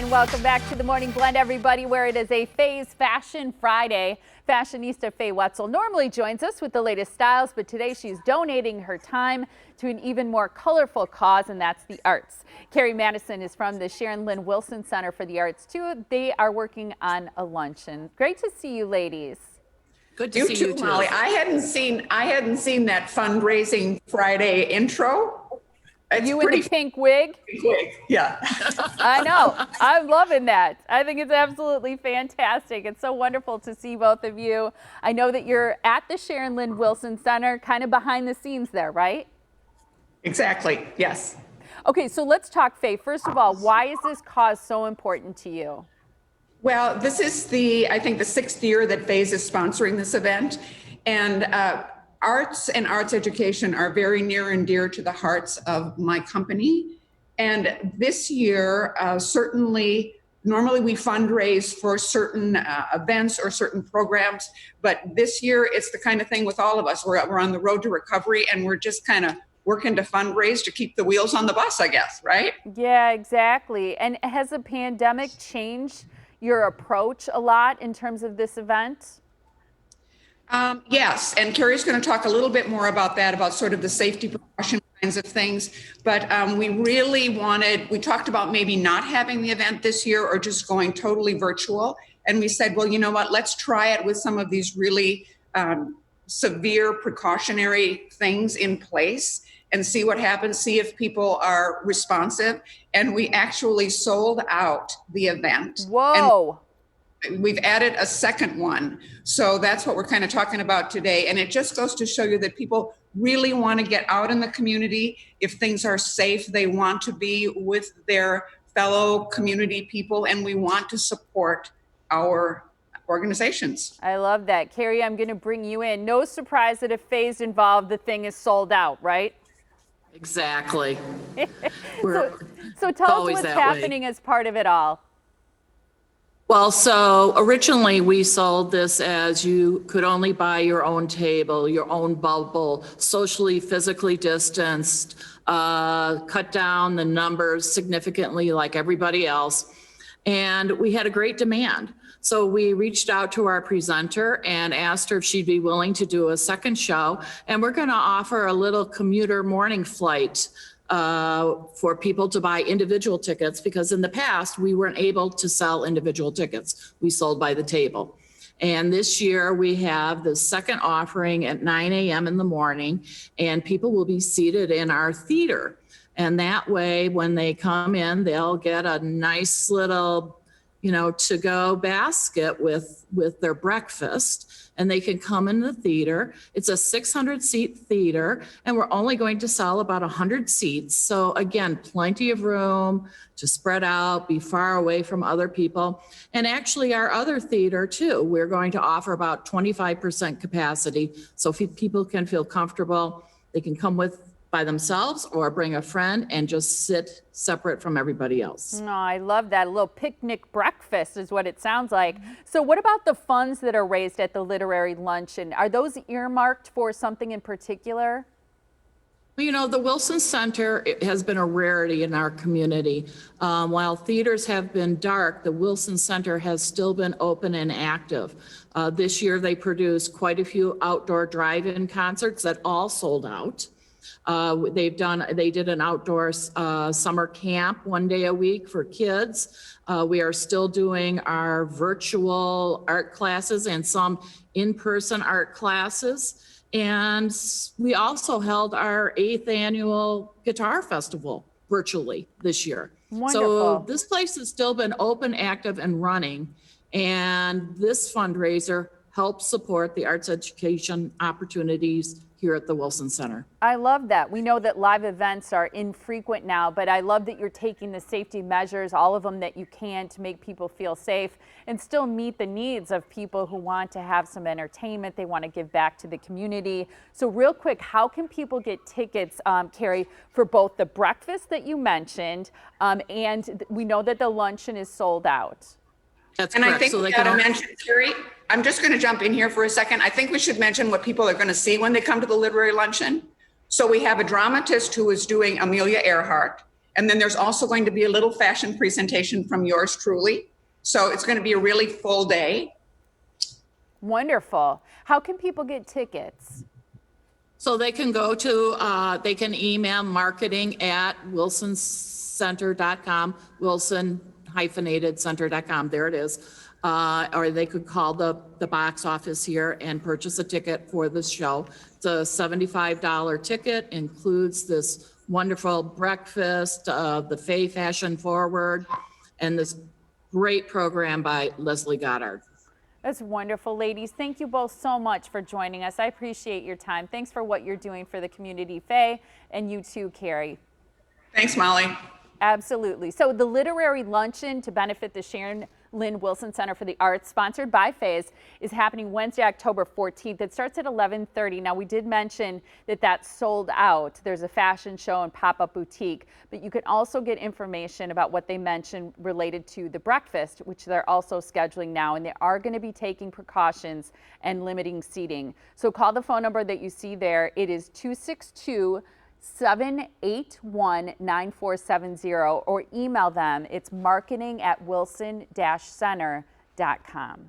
and welcome back to the Morning Blend, everybody, where it is a Fayes Fashion Friday. Fashionista Faye Wetzel normally joins us with the latest styles, but today she's donating her time to an even more colorful cause, and that's the arts. Carrie Madison is from the Sharon Lynn Wilson Center for the Arts, too. They are working on a luncheon. Great to see you, ladies. Good to see you too, Molly. I hadn't seen that fundraising Friday intro. It's you in the pink wig? Yeah. I know. I'm loving that. I think it's absolutely fantastic. It's so wonderful to see both of you. I know that you're at the Sharon Lynn Wilson Center, kind of behind the scenes there, right? Exactly. Yes. Okay, so let's talk, Faye. First of all, why is this cause so important to you? Well, this is I think the 6th year that Fayes is sponsoring this event. And arts and arts education are very near and dear to the hearts of my company. And this year, certainly, normally we fundraise for certain events or certain programs, but this year it's the kind of thing with all of us. We're on the road to recovery, and we're just kind of working to fundraise to keep the wheels on the bus, I guess, right? Yeah, exactly. And has the pandemic changed your approach a lot in terms of this event? Yes, and Carrie's going to talk a little bit more about that, about sort of the safety precaution kinds of things. But we talked about maybe not having the event this year or just going totally virtual. And we said, well, you know what, let's try it with some of these really severe precautionary things in place and see what happens, see if people are responsive. And we actually sold out the event. Whoa. And we've added a second one. So that's what we're kind of talking about today. And it just goes to show you that people really want to get out in the community. If things are safe, they want to be with their fellow community people, and we want to support our organizations. I love that. Carrie, I'm going to bring you in. No surprise that if Faye's involved, the thing is sold out, right? Exactly. So tell us what's happening as part of it all. Well, so originally we sold this as you could only buy your own table, your own bubble, socially, physically distanced, cut down the numbers significantly like everybody else. And we had a great demand. So we reached out to our presenter and asked her if she'd be willing to do a second show. And we're going to offer a little commuter morning flight for people to buy individual tickets, because in the past we weren't able to sell individual tickets. We sold by the table. And this year we have the second offering at 9 a.m. in the morning, and people will be seated in our theater. And that way, when they come in, they'll get a nice little, to-go basket with their breakfast, and they can come in the theater. It's a 600-seat theater, and we're only going to sell about 100 seats. So again, plenty of room to spread out, be far away from other people. And actually our other theater too, we're going to offer about 25% capacity. So if people can feel comfortable, they can come by themselves or bring a friend and just sit separate from everybody else. No, I love that. A little picnic breakfast is what it sounds like. So what about the funds that are raised at the literary luncheon? Are those earmarked for something in particular? Well, the Wilson Center has been a rarity in our community. While theaters have been dark, the Wilson Center has still been open and active. This year they produced quite a few outdoor drive-in concerts that all sold out. They did an outdoor summer camp 1 day a week for kids. We are still doing our virtual art classes and some in-person art classes. And we also held our 8th annual guitar festival virtually this year. Wonderful. So this place has still been open, active, and running. And this fundraiser helps support the arts education opportunities here at the Wilson Center. I love that. We know that live events are infrequent now, but I love that you're taking the safety measures, all of them that you can, to make people feel safe and still meet the needs of people who want to have some entertainment. They want to give back to the community. So real quick, how can people get tickets, Carrie, for both the breakfast that you mentioned, and we know that the luncheon is sold out? That's and correct. I think we got to mention, Carrie, I'm just going to jump in here for a second. I think we should mention what people are going to see when they come to the literary luncheon. So we have a dramatist who is doing Amelia Earhart, And then there's also going to be a little fashion presentation from yours truly. So it's going to be a really full day. Wonderful. How can people get tickets? So they can go to, they can email marketing@wilsoncenter.com, Wilson-center.com, there it is. Or they could call the box office here and purchase a ticket for this show. It's a $75 ticket, includes this wonderful breakfast, the Faye Fashion Forward, and this great program by Leslie Goddard. That's wonderful, ladies. Thank you both so much for joining us. I appreciate your time. Thanks for what you're doing for the community, Faye, and you too, Carrie. Thanks, Molly. Absolutely. So the literary luncheon to benefit the Sharon Lynn Wilson Center for the Arts, sponsored by Fayes, is happening Wednesday, October 14th. It starts at 11:30. Now, we did mention that that's sold out. There's a fashion show and pop-up boutique, but you can also get information about what they mentioned related to the breakfast, which they're also scheduling now, and they are going to be taking precautions and limiting seating. So call the phone number that you see there. It is 262-781-9470, or email them. It's marketing@wilson-center.com.